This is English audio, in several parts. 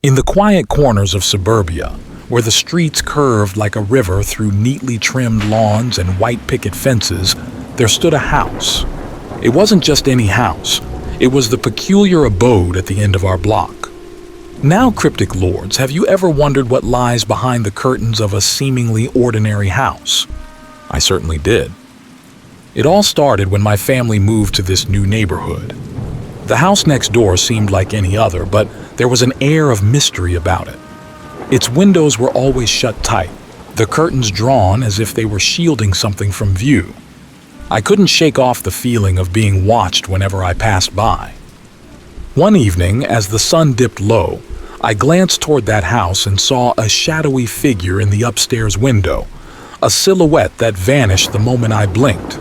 In the quiet corners of Suburbia, where the streets curved like a river through neatly trimmed lawns and white picket fences, there stood a house. It wasn't just any house. It was the peculiar abode at the end of our block. Now, cryptic lords, have you ever wondered what lies behind the curtains of a seemingly ordinary house? I certainly did. It all started when my family moved to this new neighborhood. The house next door seemed like any other, but there was an air of mystery about it. Its windows were always shut tight, the curtains drawn as if they were shielding something from view. I couldn't shake off the feeling of being watched whenever I passed by. One evening, as the sun dipped low, I glanced toward that house and saw a shadowy figure in the upstairs window, a silhouette that vanished the moment I blinked.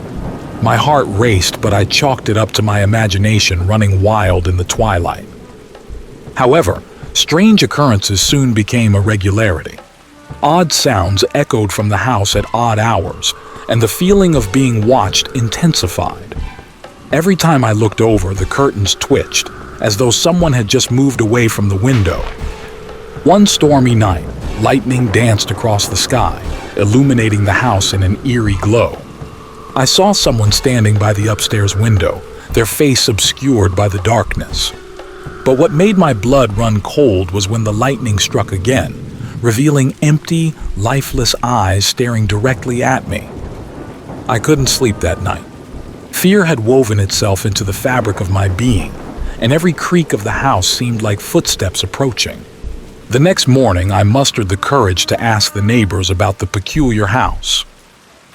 My heart raced, but I chalked it up to my imagination running wild in the twilight. However, strange occurrences soon became a regularity. Odd sounds echoed from the house at odd hours, and the feeling of being watched intensified. Every time I looked over, the curtains twitched, as though someone had just moved away from the window. One stormy night, lightning danced across the sky, illuminating the house in an eerie glow. I saw someone standing by the upstairs window, their face obscured by the darkness. But what made my blood run cold was when the lightning struck again, revealing empty, lifeless eyes staring directly at me. I couldn't sleep that night. Fear had woven itself into the fabric of my being, and every creak of the house seemed like footsteps approaching. The next morning, I mustered the courage to ask the neighbors about the peculiar house.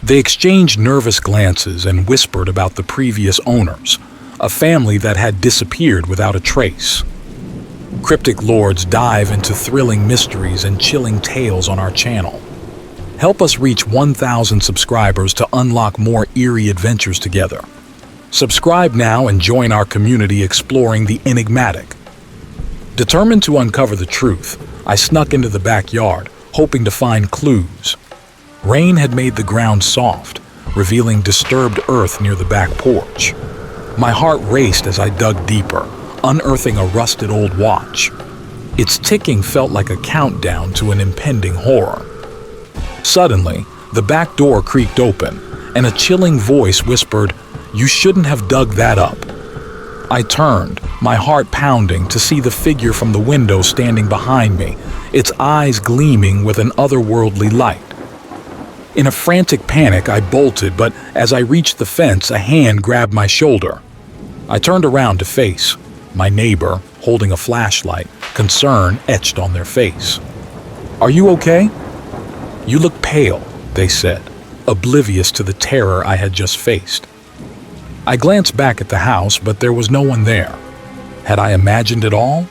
They exchanged nervous glances and whispered about the previous owners, a family that had disappeared without a trace. Cryptic lords dive into thrilling mysteries and chilling tales on our channel. Help us reach 1,000 subscribers to unlock more eerie adventures together. Subscribe now and join our community exploring the enigmatic. Determined to uncover the truth, I snuck into the backyard, hoping to find clues. Rain had made the ground soft, revealing disturbed earth near the back porch. My heart raced as I dug deeper, unearthing a rusted old watch. Its ticking felt like a countdown to an impending horror. Suddenly, the back door creaked open, and a chilling voice whispered, "You shouldn't have dug that up." I turned, my heart pounding, to see the figure from the window standing behind me, its eyes gleaming with an otherworldly light. In a frantic panic, I bolted, but as I reached the fence, a hand grabbed my shoulder. I turned around to face my neighbor, holding a flashlight, concern etched on their face. "Are you okay?" "You look pale," they said, oblivious to the terror I had just faced. I glanced back at the house, but there was no one there. Had I imagined it all?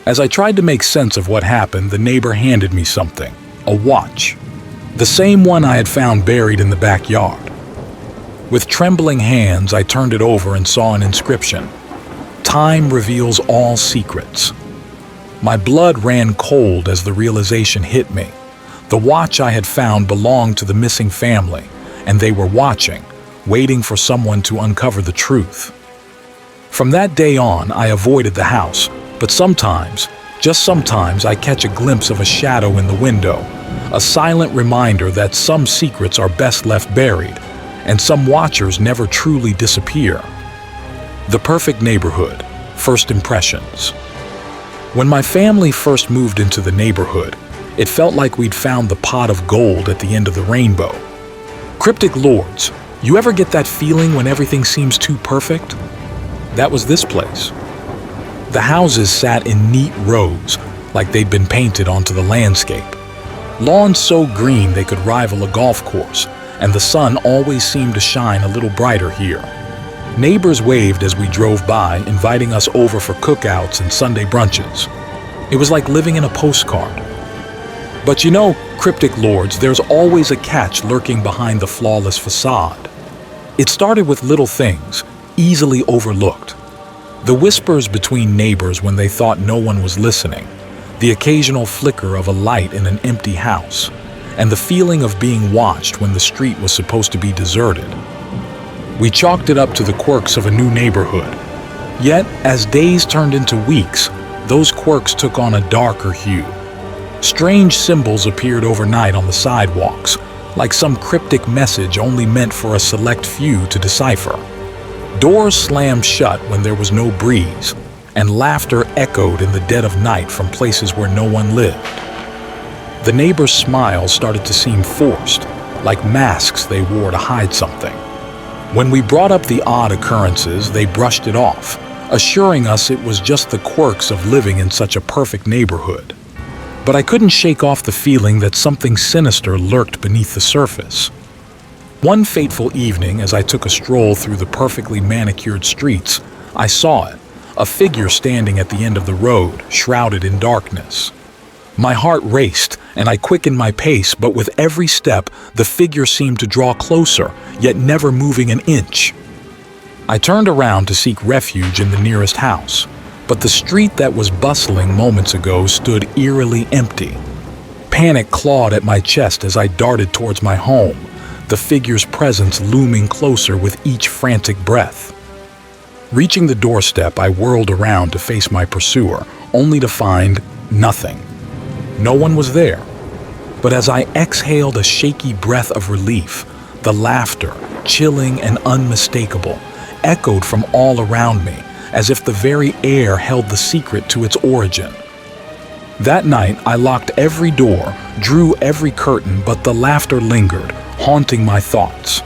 As I tried to make sense of what happened, the neighbor handed me something, a watch. The same one I had found buried in the backyard. With trembling hands, I turned it over and saw an inscription. "Time reveals all secrets." My blood ran cold as the realization hit me. The watch I had found belonged to the missing family, and they were watching, waiting for someone to uncover the truth. From that day on, I avoided the house, but sometimes, just sometimes, I catch a glimpse of a shadow in the window, a silent reminder that some secrets are best left buried, and some watchers never truly disappear. The perfect neighborhood, first impressions. When my family first moved into the neighborhood, it felt like we'd found the pot of gold at the end of the rainbow. Cryptic lords, you ever get that feeling when everything seems too perfect? That was this place. The houses sat in neat rows, like they'd been painted onto the landscape. Lawns so green they could rival a golf course, and the sun always seemed to shine a little brighter here. Neighbors waved as we drove by, inviting us over for cookouts and Sunday brunches. It was like living in a postcard. But you know, cryptic lords, there's always a catch lurking behind the flawless facade. It started with little things, easily overlooked. The whispers between neighbors when they thought no one was listening, the occasional flicker of a light in an empty house, and the feeling of being watched when the street was supposed to be deserted. We chalked it up to the quirks of a new neighborhood. Yet, as days turned into weeks, those quirks took on a darker hue. Strange symbols appeared overnight on the sidewalks, like some cryptic message only meant for a select few to decipher. Doors slammed shut when there was no breeze, and laughter echoed in the dead of night from places where no one lived. The neighbors' smiles started to seem forced, like masks they wore to hide something. When we brought up the odd occurrences, they brushed it off, assuring us it was just the quirks of living in such a perfect neighborhood. But I couldn't shake off the feeling that something sinister lurked beneath the surface. One fateful evening, as I took a stroll through the perfectly manicured streets, I saw it, a figure standing at the end of the road, shrouded in darkness. My heart raced, and I quickened my pace, but with every step, the figure seemed to draw closer, yet never moving an inch. I turned around to seek refuge in the nearest house, but the street that was bustling moments ago stood eerily empty. Panic clawed at my chest as I darted towards my home, the figure's presence looming closer with each frantic breath. Reaching the doorstep, I whirled around to face my pursuer, only to find nothing. No one was there. But as I exhaled a shaky breath of relief, the laughter, chilling and unmistakable, echoed from all around me, as if the very air held the secret to its origin. That night, I locked every door, drew every curtain, but the laughter lingered, haunting my thoughts.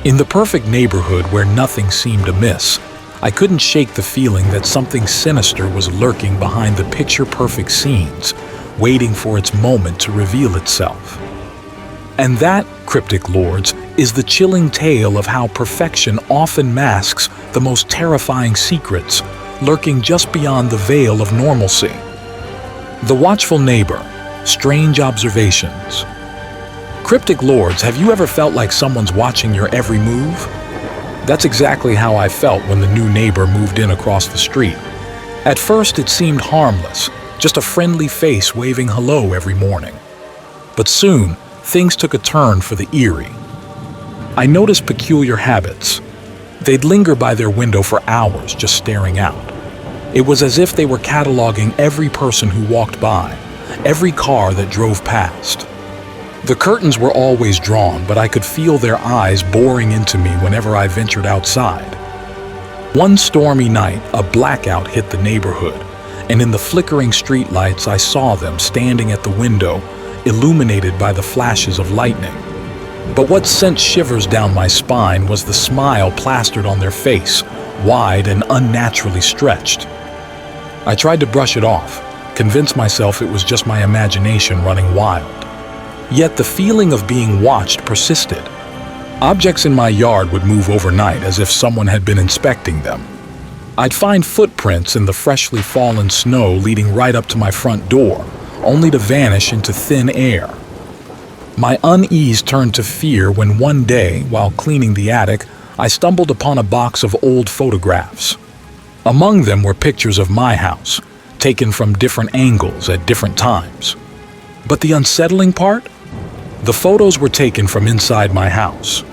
In the perfect neighborhood where nothing seemed amiss, I couldn't shake the feeling that something sinister was lurking behind the picture-perfect scenes, waiting for its moment to reveal itself. And that, cryptic lords, is the chilling tale of how perfection often masks the most terrifying secrets, lurking just beyond the veil of normalcy. The Watchful Neighbor, Strange Observations. Cryptic lords, have you ever felt like someone's watching your every move? That's exactly how I felt when the new neighbor moved in across the street. At first, it seemed harmless, just a friendly face waving hello every morning. But soon, things took a turn for the eerie. I noticed peculiar habits. They'd linger by their window for hours, just staring out. It was as if they were cataloging every person who walked by, every car that drove past. The curtains were always drawn, but I could feel their eyes boring into me whenever I ventured outside. One stormy night, a blackout hit the neighborhood, and in the flickering streetlights I saw them standing at the window, illuminated by the flashes of lightning. But what sent shivers down my spine was the smile plastered on their face, wide and unnaturally stretched. I tried to brush it off, convince myself it was just my imagination running wild. Yet the feeling of being watched persisted. Objects in my yard would move overnight as if someone had been inspecting them. I'd find footprints in the freshly fallen snow leading right up to my front door, only to vanish into thin air. My unease turned to fear when one day, while cleaning the attic, I stumbled upon a box of old photographs. Among them were pictures of my house, taken from different angles at different times. But the unsettling part? The photos were taken from inside my house.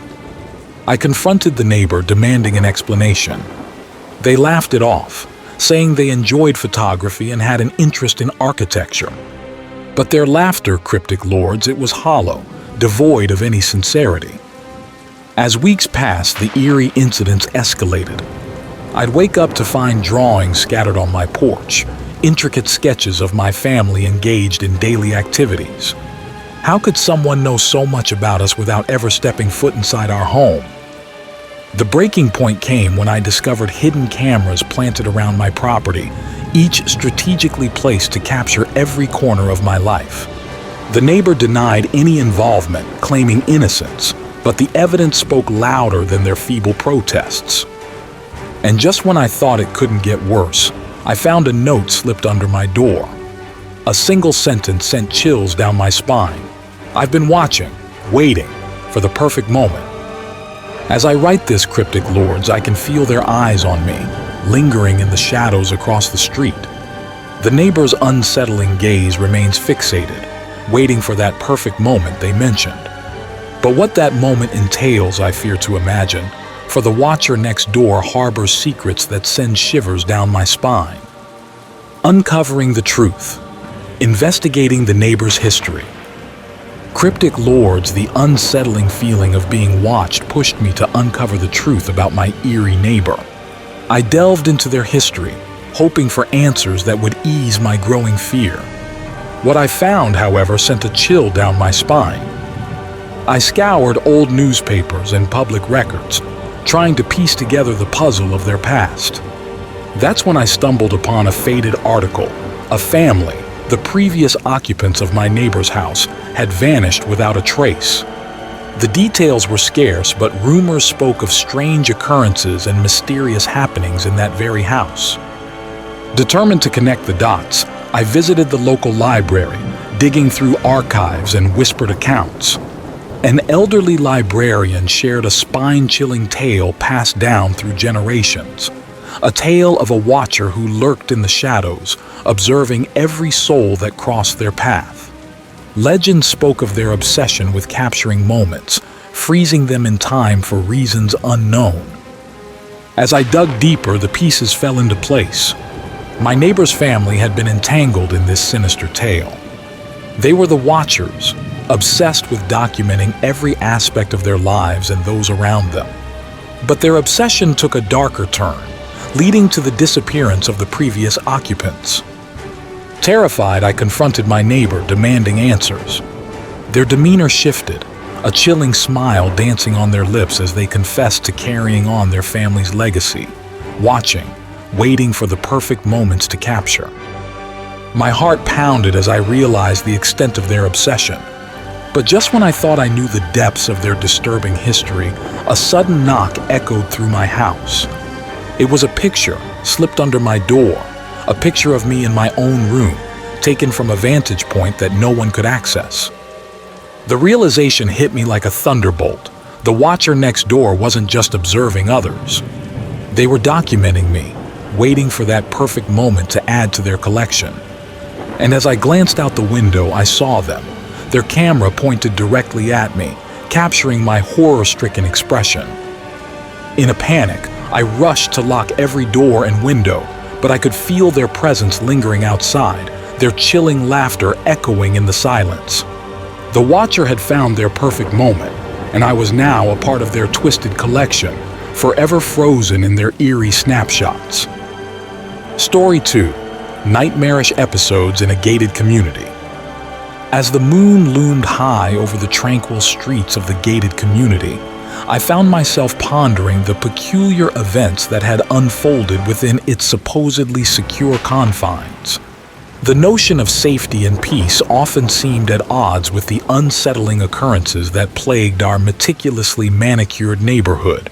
I confronted the neighbor, demanding an explanation. They laughed it off, saying they enjoyed photography and had an interest in architecture. But their laughter, cryptic lords, it was hollow, devoid of any sincerity. As weeks passed, the eerie incidents escalated. I'd wake up to find drawings scattered on my porch, intricate sketches of my family engaged in daily activities. How could someone know so much about us without ever stepping foot inside our home? The breaking point came when I discovered hidden cameras planted around my property, each strategically placed to capture every corner of my life. The neighbor denied any involvement, claiming innocence, but the evidence spoke louder than their feeble protests. And just when I thought it couldn't get worse, I found a note slipped under my door. A single sentence sent chills down my spine. I've been watching, waiting, for the perfect moment. As I write this, cryptic lords, I can feel their eyes on me, lingering in the shadows across the street. The neighbor's unsettling gaze remains fixated, waiting for that perfect moment they mentioned. But what that moment entails, I fear to imagine, for the watcher next door harbors secrets that send shivers down my spine. Uncovering the truth. Investigating the neighbor's history. Cryptic lords, the unsettling feeling of being watched pushed me to uncover the truth about my eerie neighbor. I delved into their history, hoping for answers that would ease my growing fear. What I found, however, sent a chill down my spine. I scoured old newspapers and public records, trying to piece together the puzzle of their past. That's when I stumbled upon a faded article. A family, the previous occupants of my neighbor's house, had vanished without a trace. The details were scarce, but rumors spoke of strange occurrences and mysterious happenings in that very house. Determined to connect the dots, I visited the local library, digging through archives and whispered accounts. An elderly librarian shared a spine-chilling tale passed down through generations. A tale of a watcher who lurked in the shadows, observing every soul that crossed their path. Legends spoke of their obsession with capturing moments, freezing them in time for reasons unknown. As I dug deeper, the pieces fell into place. My neighbor's family had been entangled in this sinister tale. They were the Watchers, obsessed with documenting every aspect of their lives and those around them. But their obsession took a darker turn, leading to the disappearance of the previous occupants. Terrified, I confronted my neighbor, demanding answers. Their demeanor shifted, a chilling smile dancing on their lips as they confessed to carrying on their family's legacy, watching, waiting for the perfect moments to capture. My heart pounded as I realized the extent of their obsession. But just when I thought I knew the depths of their disturbing history, a sudden knock echoed through my house. It was a picture slipped under my door, a picture of me in my own room, taken from a vantage point that no one could access. The realization hit me like a thunderbolt. The watcher next door wasn't just observing others. They were documenting me, waiting for that perfect moment to add to their collection. And as I glanced out the window, I saw them, their camera pointed directly at me, capturing my horror-stricken expression. In a panic, I rushed to lock every door and window, but I could feel their presence lingering outside, their chilling laughter echoing in the silence. The watcher had found their perfect moment, and I was now a part of their twisted collection, forever frozen in their eerie snapshots. Story 2. Nightmarish episodes in a gated community. As the moon loomed high over the tranquil streets of the gated community, I found myself pondering the peculiar events that had unfolded within its supposedly secure confines. The notion of safety and peace often seemed at odds with the unsettling occurrences that plagued our meticulously manicured neighborhood.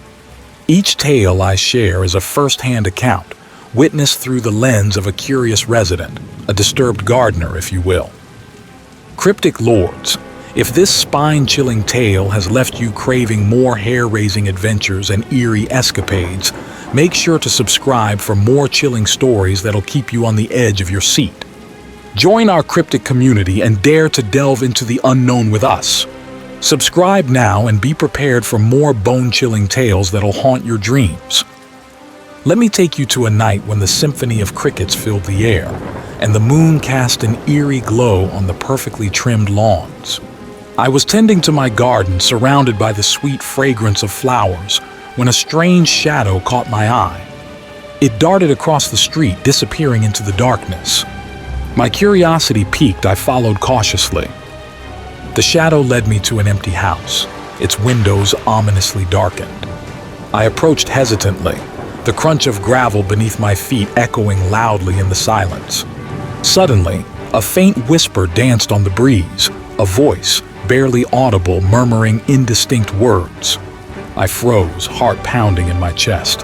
Each tale I share is a first-hand account, witnessed through the lens of a curious resident, a disturbed gardener, if you will. Cryptic lords, if this spine-chilling tale has left you craving more hair-raising adventures and eerie escapades, make sure to subscribe for more chilling stories that'll keep you on the edge of your seat. Join our cryptic community and dare to delve into the unknown with us. Subscribe now and be prepared for more bone-chilling tales that'll haunt your dreams. Let me take you to a night when the symphony of crickets filled the air, and the moon cast an eerie glow on the perfectly trimmed lawns. I was tending to my garden, surrounded by the sweet fragrance of flowers, when a strange shadow caught my eye. It darted across the street, disappearing into the darkness. My curiosity piqued, I followed cautiously. The shadow led me to an empty house, its windows ominously darkened. I approached hesitantly, the crunch of gravel beneath my feet echoing loudly in the silence. Suddenly, a faint whisper danced on the breeze, a voice, barely audible, murmuring indistinct words. I froze, heart pounding in my chest.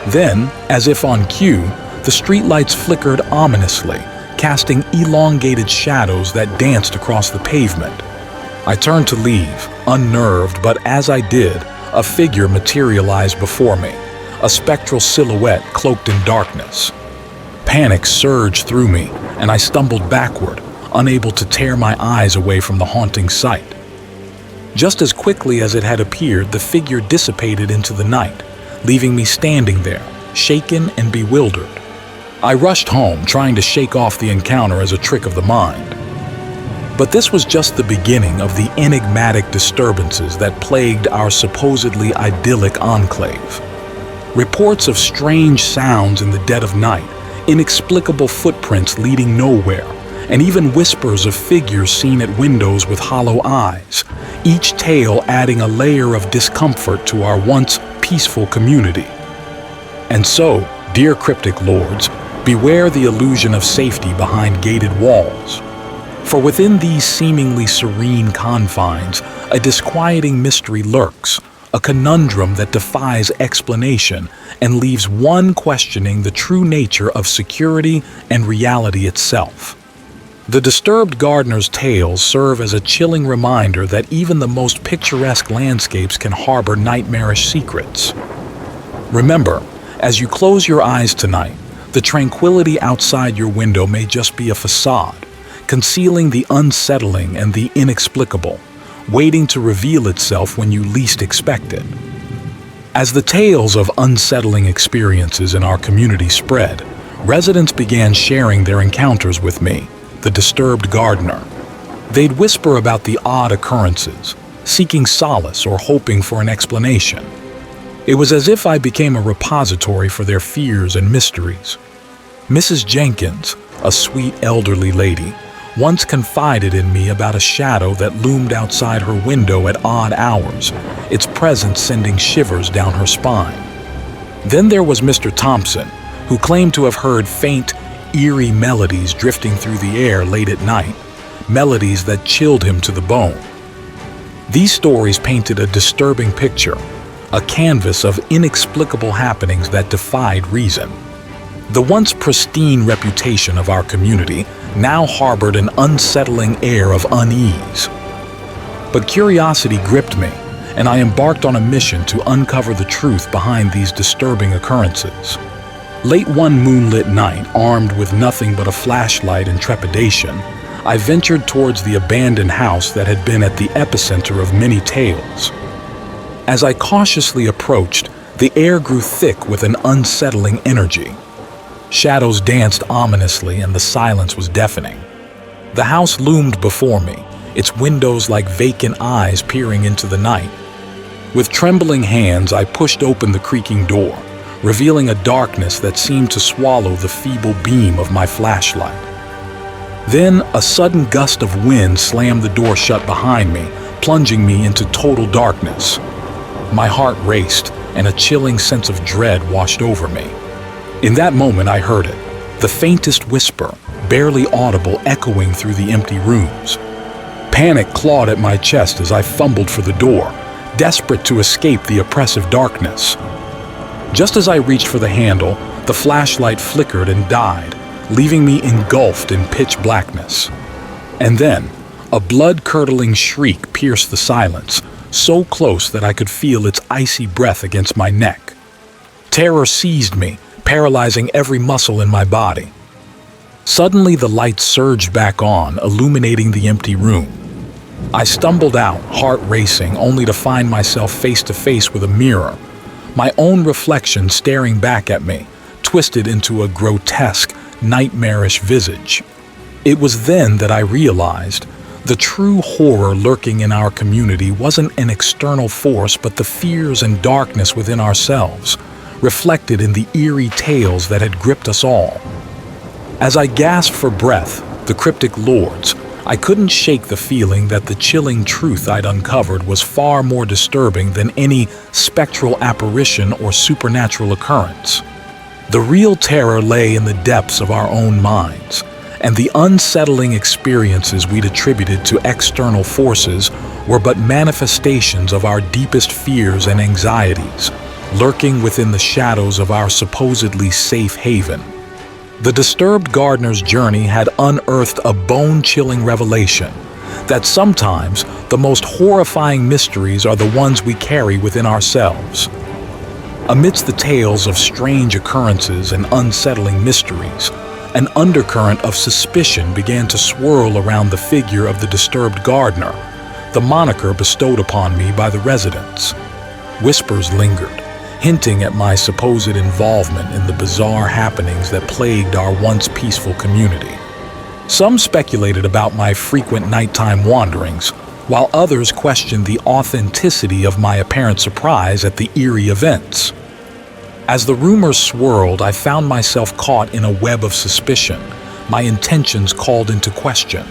Then, as if on cue, the streetlights flickered ominously, casting elongated shadows that danced across the pavement. I turned to leave, unnerved, but as I did, a figure materialized before me, a spectral silhouette cloaked in darkness. Panic surged through me, and I stumbled backward, unable to tear my eyes away from the haunting sight. Just as quickly as it had appeared, the figure dissipated into the night, leaving me standing there, shaken and bewildered. I rushed home, trying to shake off the encounter as a trick of the mind. But this was just the beginning of the enigmatic disturbances that plagued our supposedly idyllic enclave. Reports of strange sounds in the dead of night, inexplicable footprints leading nowhere, and even whispers of figures seen at windows with hollow eyes, each tale adding a layer of discomfort to our once peaceful community. And so, dear cryptic lords, beware the illusion of safety behind gated walls. For within these seemingly serene confines, a disquieting mystery lurks, a conundrum that defies explanation and leaves one questioning the true nature of security and reality itself. The disturbed gardener's tales serve as a chilling reminder that even the most picturesque landscapes can harbor nightmarish secrets. Remember, as you close your eyes tonight, the tranquility outside your window may just be a facade, concealing the unsettling and the inexplicable, waiting to reveal itself when you least expect it. As the tales of unsettling experiences in our community spread, residents began sharing their encounters with me, the disturbed gardener. They'd whisper about the odd occurrences, seeking solace or hoping for an explanation. It was as if I became a repository for their fears and mysteries. Mrs. Jenkins, a sweet elderly lady, once confided in me about a shadow that loomed outside her window at odd hours, its presence sending shivers down her spine. Then there was Mr. Thompson, who claimed to have heard faint, eerie melodies drifting through the air late at night, melodies that chilled him to the bone. These stories painted a disturbing picture, a canvas of inexplicable happenings that defied reason. The once pristine reputation of our community now harbored an unsettling air of unease. But curiosity gripped me, and I embarked on a mission to uncover the truth behind these disturbing occurrences. Late one moonlit night, armed with nothing but a flashlight and trepidation, I ventured towards the abandoned house that had been at the epicenter of many tales. As I cautiously approached, the air grew thick with an unsettling energy. Shadows danced ominously and the silence was deafening. The house loomed before me, its windows like vacant eyes peering into the night. With trembling hands, I pushed open the creaking door, revealing a darkness that seemed to swallow the feeble beam of my flashlight. Then, a sudden gust of wind slammed the door shut behind me, plunging me into total darkness. My heart raced, and a chilling sense of dread washed over me. In that moment, I heard it, the faintest whisper, barely audible, echoing through the empty rooms. Panic clawed at my chest as I fumbled for the door, desperate to escape the oppressive darkness. Just as I reached for the handle, the flashlight flickered and died, leaving me engulfed in pitch blackness. And then, a blood-curdling shriek pierced the silence, so close that I could feel its icy breath against my neck. Terror seized me, paralyzing every muscle in my body. Suddenly, the lights surged back on, illuminating the empty room. I stumbled out, heart racing, only to find myself face to face with a mirror, my own reflection staring back at me, twisted into a grotesque, nightmarish visage. It was then that I realized the true horror lurking in our community wasn't an external force, but the fears and darkness within ourselves, reflected in the eerie tales that had gripped us all. As I gasped for breath, the cryptic lords, I couldn't shake the feeling that the chilling truth I'd uncovered was far more disturbing than any spectral apparition or supernatural occurrence. The real terror lay in the depths of our own minds, and the unsettling experiences we'd attributed to external forces were but manifestations of our deepest fears and anxieties, lurking within the shadows of our supposedly safe haven. The disturbed gardener's journey had unearthed a bone-chilling revelation that sometimes the most horrifying mysteries are the ones we carry within ourselves. Amidst the tales of strange occurrences and unsettling mysteries, an undercurrent of suspicion began to swirl around the figure of the disturbed gardener, the moniker bestowed upon me by the residents. Whispers lingered, hinting at my supposed involvement in the bizarre happenings that plagued our once peaceful community. Some speculated about my frequent nighttime wanderings, while others questioned the authenticity of my apparent surprise at the eerie events. As the rumors swirled, I found myself caught in a web of suspicion, my intentions called into question.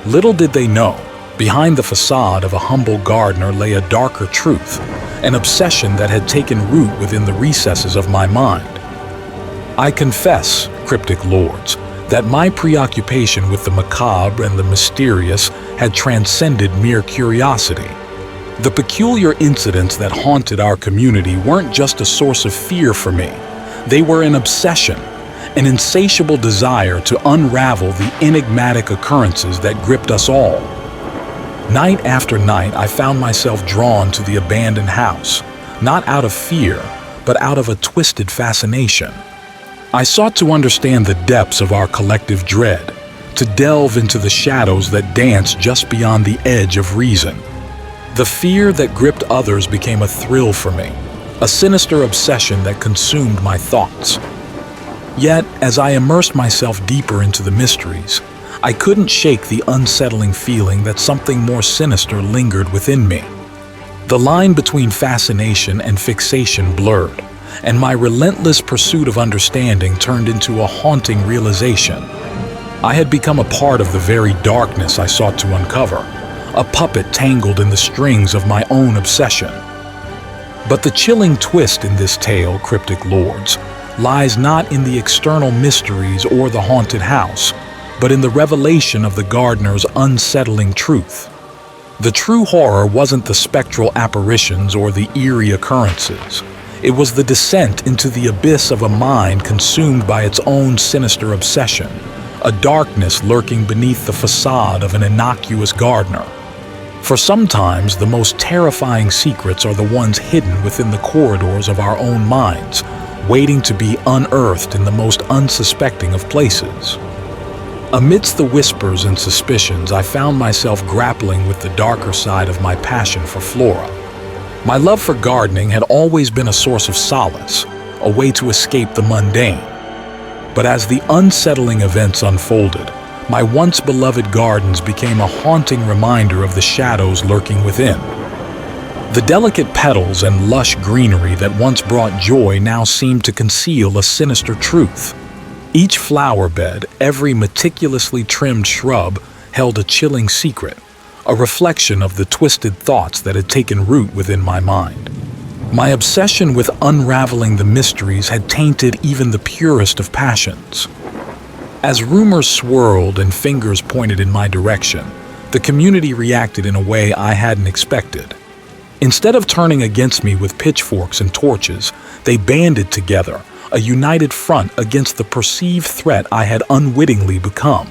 Little did they know, behind the facade of a humble gardener lay a darker truth, an obsession that had taken root within the recesses of my mind. I confess, cryptic lords, that my preoccupation with the macabre and the mysterious had transcended mere curiosity. The peculiar incidents that haunted our community weren't just a source of fear for me. They were an obsession, an insatiable desire to unravel the enigmatic occurrences that gripped us all. Night after night, I found myself drawn to the abandoned house, not out of fear, but out of a twisted fascination. I sought to understand the depths of our collective dread, to delve into the shadows that danced just beyond the edge of reason. The fear that gripped others became a thrill for me, a sinister obsession that consumed my thoughts. Yet, as I immersed myself deeper into the mysteries, I couldn't shake the unsettling feeling that something more sinister lingered within me. The line between fascination and fixation blurred, and my relentless pursuit of understanding turned into a haunting realization. I had become a part of the very darkness I sought to uncover, a puppet tangled in the strings of my own obsession. But the chilling twist in this tale, cryptic lords, lies not in the external mysteries or the haunted house, but in the revelation of the gardener's unsettling truth. The true horror wasn't the spectral apparitions or the eerie occurrences. It was the descent into the abyss of a mind consumed by its own sinister obsession, a darkness lurking beneath the facade of an innocuous gardener. For sometimes, the most terrifying secrets are the ones hidden within the corridors of our own minds, waiting to be unearthed in the most unsuspecting of places. Amidst the whispers and suspicions, I found myself grappling with the darker side of my passion for flora. My love for gardening had always been a source of solace, a way to escape the mundane. But as the unsettling events unfolded, my once beloved gardens became a haunting reminder of the shadows lurking within. The delicate petals and lush greenery that once brought joy now seemed to conceal a sinister truth. Each flower bed, every meticulously trimmed shrub, held a chilling secret, a reflection of the twisted thoughts that had taken root within my mind. My obsession with unraveling the mysteries had tainted even the purest of passions. As rumors swirled and fingers pointed in my direction, the community reacted in a way I hadn't expected. Instead of turning against me with pitchforks and torches, they banded together, a united front against the perceived threat I had unwittingly become.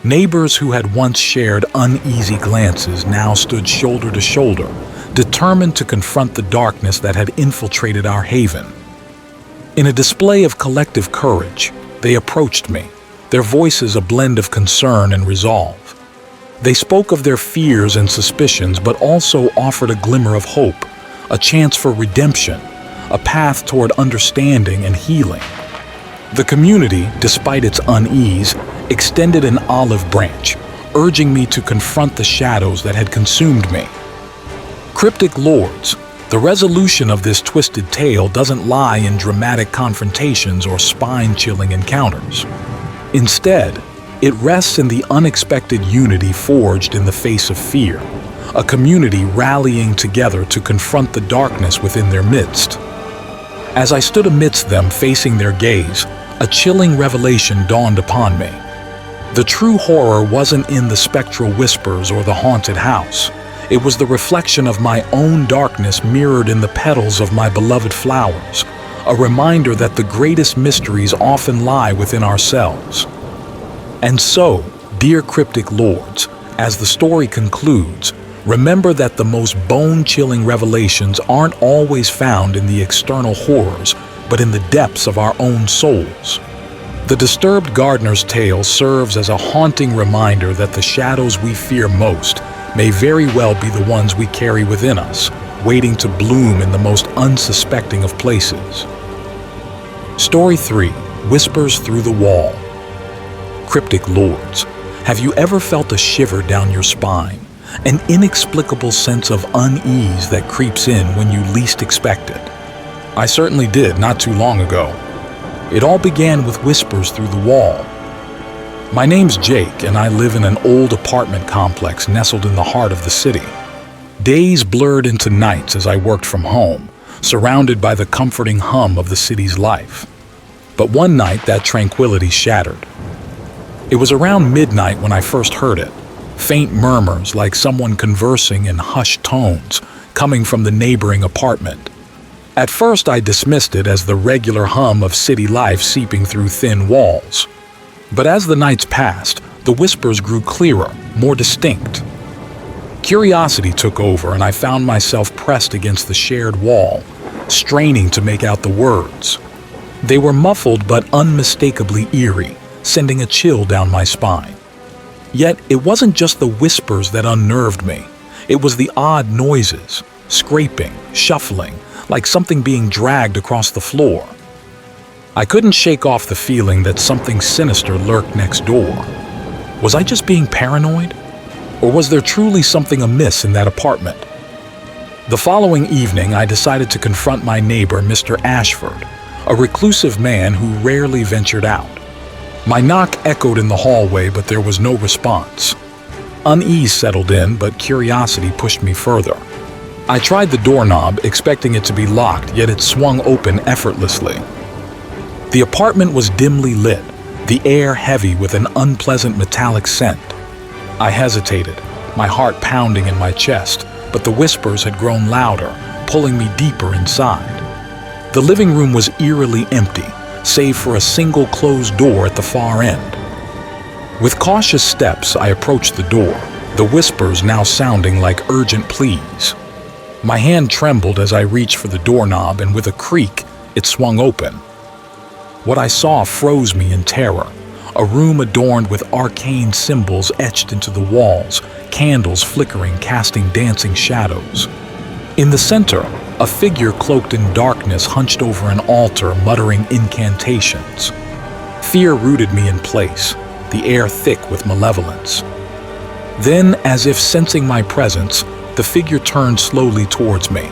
Neighbors who had once shared uneasy glances now stood shoulder to shoulder, determined to confront the darkness that had infiltrated our haven. In a display of collective courage, they approached me, their voices a blend of concern and resolve. They spoke of their fears and suspicions, but also offered a glimmer of hope, a chance for redemption, a path toward understanding and healing. The community, despite its unease, extended an olive branch, urging me to confront the shadows that had consumed me. Cryptic lords, the resolution of this twisted tale doesn't lie in dramatic confrontations or spine-chilling encounters. Instead, it rests in the unexpected unity forged in the face of fear, a community rallying together to confront the darkness within their midst. As I stood amidst them facing their gaze, a chilling revelation dawned upon me. The true horror wasn't in the spectral whispers or the haunted house. It was the reflection of my own darkness mirrored in the petals of my beloved flowers, a reminder that the greatest mysteries often lie within ourselves. And so, dear cryptic lords, as the story concludes, remember that the most bone-chilling revelations aren't always found in the external horrors, but in the depths of our own souls. The disturbed gardener's tale serves as a haunting reminder that the shadows we fear most may very well be the ones we carry within us, waiting to bloom in the most unsuspecting of places. Story 3. Whispers Through the Wall. Cryptic lords. Have you ever felt a shiver down your spine? An inexplicable sense of unease that creeps in when you least expect it? I certainly did not too long ago. It all began with whispers through the wall. My name's Jake, and I live in an old apartment complex nestled in the heart of the city. Days blurred into nights as I worked from home, surrounded by the comforting hum of the city's life. But one night, that tranquility shattered. It was around midnight when I first heard it, faint murmurs like someone conversing in hushed tones coming from the neighboring apartment. At first, I dismissed it as the regular hum of city life seeping through thin walls. But as the nights passed, the whispers grew clearer, more distinct. Curiosity took over, and I found myself pressed against the shared wall, straining to make out the words. They were muffled but unmistakably eerie, sending a chill down my spine. Yet it wasn't just the whispers that unnerved me. It was the odd noises, scraping, shuffling, like something being dragged across the floor. I couldn't shake off the feeling that something sinister lurked next door. Was I just being paranoid? Or was there truly something amiss in that apartment? The following evening, I decided to confront my neighbor, Mr. Ashford, a reclusive man who rarely ventured out. My knock echoed in the hallway, but there was no response. Unease settled in, but curiosity pushed me further. I tried the doorknob, expecting it to be locked, yet it swung open effortlessly. The apartment was dimly lit, the air heavy with an unpleasant metallic scent. I hesitated, my heart pounding in my chest, but the whispers had grown louder, pulling me deeper inside. The living room was eerily empty, save for a single closed door at the far end. With cautious steps, I approached the door, the whispers now sounding like urgent pleas. My hand trembled as I reached for the doorknob, and with a creak, it swung open. What I saw froze me in terror. A room adorned with arcane symbols etched into the walls, candles flickering, casting dancing shadows. In the center, a figure cloaked in darkness hunched over an altar, muttering incantations. Fear rooted me in place, the air thick with malevolence. Then, as if sensing my presence, the figure turned slowly towards me.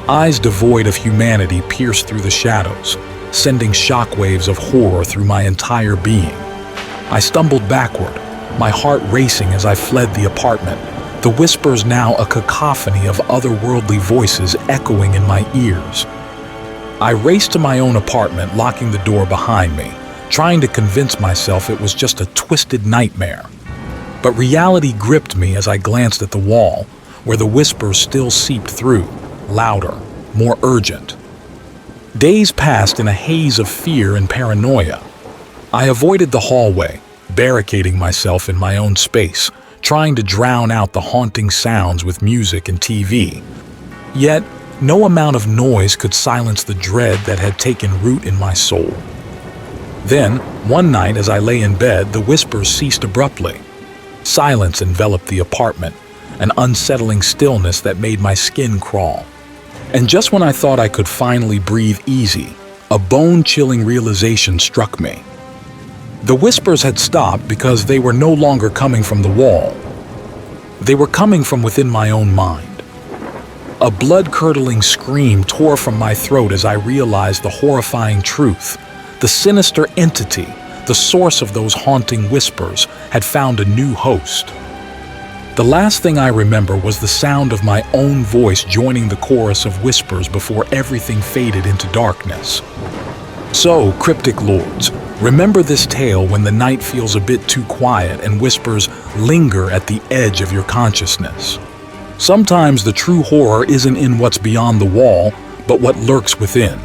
Eyes devoid of humanity pierced through the shadows, sending shockwaves of horror through my entire being. I stumbled backward, my heart racing as I fled the apartment, the whispers now a cacophony of otherworldly voices echoing in my ears. I raced to my own apartment, locking the door behind me, trying to convince myself it was just a twisted nightmare. But reality gripped me as I glanced at the wall, where the whispers still seeped through, louder, more urgent. Days passed in a haze of fear and paranoia. I avoided the hallway, barricading myself in my own space, trying to drown out the haunting sounds with music and TV. Yet, no amount of noise could silence the dread that had taken root in my soul. Then, one night as I lay in bed, the whispers ceased abruptly. Silence enveloped the apartment, an unsettling stillness that made my skin crawl. And just when I thought I could finally breathe easy, a bone-chilling realization struck me. The whispers had stopped because they were no longer coming from the wall. They were coming from within my own mind. A blood-curdling scream tore from my throat as I realized the horrifying truth. The sinister entity, the source of those haunting whispers, had found a new host. The last thing I remember was the sound of my own voice joining the chorus of whispers before everything faded into darkness. So, cryptic lords, remember this tale when the night feels a bit too quiet and whispers linger at the edge of your consciousness. Sometimes the true horror isn't in what's beyond the wall, but what lurks within.